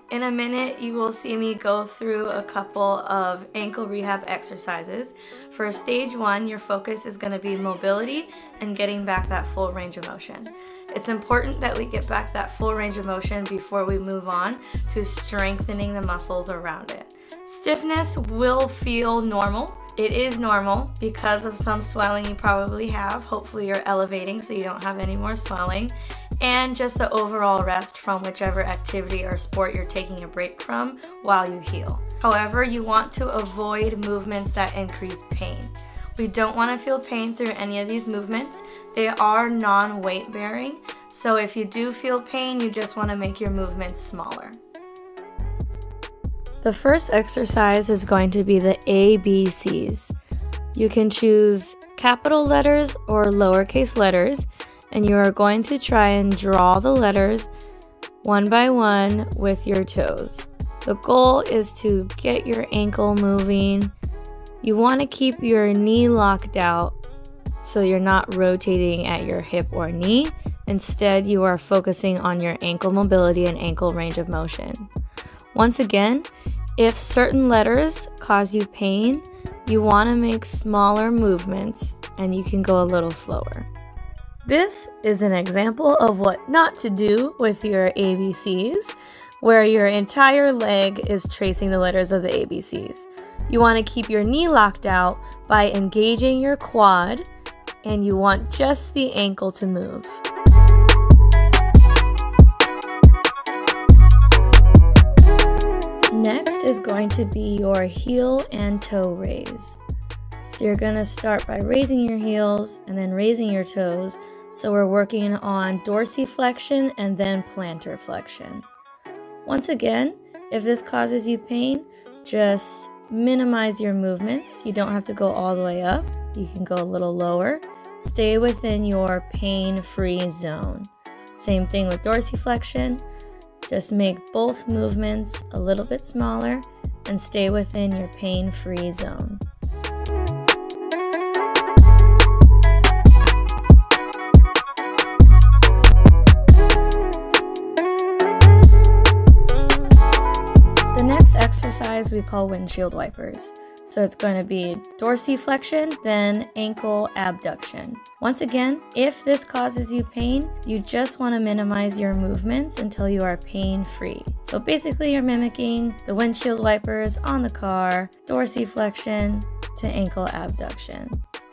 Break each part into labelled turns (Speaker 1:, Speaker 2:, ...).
Speaker 1: In a minute, you will see me go through a couple of ankle rehab exercises. For stage 1, your focus is going to be mobility and getting back that full range of motion. It's important that we get back that full range of motion before we move on to strengthening the muscles around it. Stiffness will feel normal. It is normal because of some swelling you probably have. Hopefully you're elevating so you don't have any more swelling. And just the overall rest from whichever activity or sport you're taking a break from while you heal. However, you want to avoid movements that increase pain. We don't want to feel pain through any of these movements. They are non-weight bearing, so if you do feel pain, you just want to make your movements smaller. The first exercise is going to be the ABCs. You can choose capital letters or lowercase letters, and you are going to try and draw the letters one by one with your toes. The goal is to get your ankle moving. You want to keep your knee locked out so you're not rotating at your hip or knee. Instead, you are focusing on your ankle mobility and ankle range of motion. Once again, if certain letters cause you pain, you want to make smaller movements and you can go a little slower. This is an example of what not to do with your ABCs, where your entire leg is tracing the letters of the ABCs. You want to keep your knee locked out by engaging your quad, and you want just the ankle to move. Next is going to be your heel and toe raise. So you're going to start by raising your heels and then raising your toes. So we're working on dorsiflexion and then plantar flexion. Once again, if this causes you pain, just minimize your movements. You don't have to go all the way up. You can go a little lower. Stay within your pain-free zone. Same thing with dorsiflexion. Just make both movements a little bit smaller and stay within your pain-free zone. The next exercise we call windshield wipers. So it's going to be dorsiflexion, then ankle abduction. Once again, if this causes you pain, you just want to minimize your movements until you are pain-free. So basically you're mimicking the windshield wipers on the car, dorsiflexion to ankle abduction.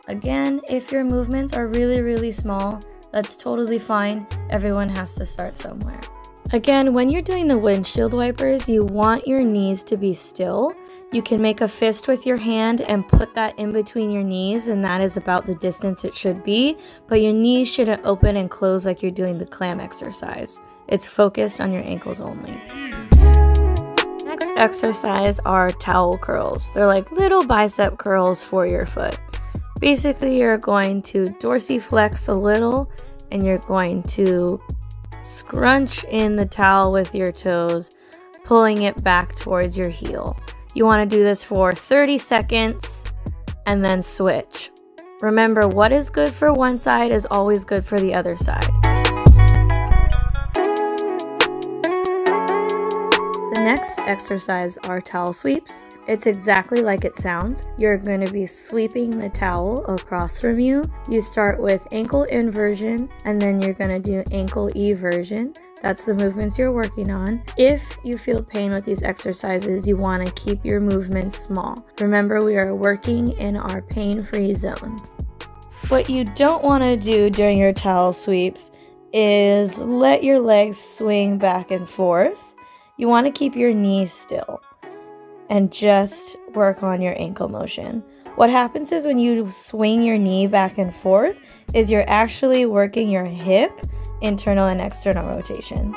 Speaker 1: Again, if your movements are really small, that's totally fine. Everyone has to start somewhere. Again, when you're doing the windshield wipers, you want your knees to be still. You can make a fist with your hand and put that in between your knees, and that is about the distance it should be, but your knees shouldn't open and close like you're doing the clam exercise. It's focused on your ankles only. Next exercise are towel curls. They're like little bicep curls for your foot. Basically, you're going to dorsiflex a little, and you're going to scrunch in the towel with your toes, pulling it back towards your heel. You want to do this for 30 seconds and then switch. Remember, what is good for one side is always good for the other side. The next exercise are towel sweeps. It's exactly like it sounds. You're going to be sweeping the towel across from you. You start with ankle inversion and then you're going to do ankle eversion. That's the movements you're working on. If you feel pain with these exercises, you want to keep your movements small. Remember, we are working in our pain-free zone. What you don't want to do during your towel sweeps is let your legs swing back and forth. You want to keep your knees still and just work on your ankle motion. What happens is when you swing your knee back and forth is you're actually working your hip, internal and external rotation.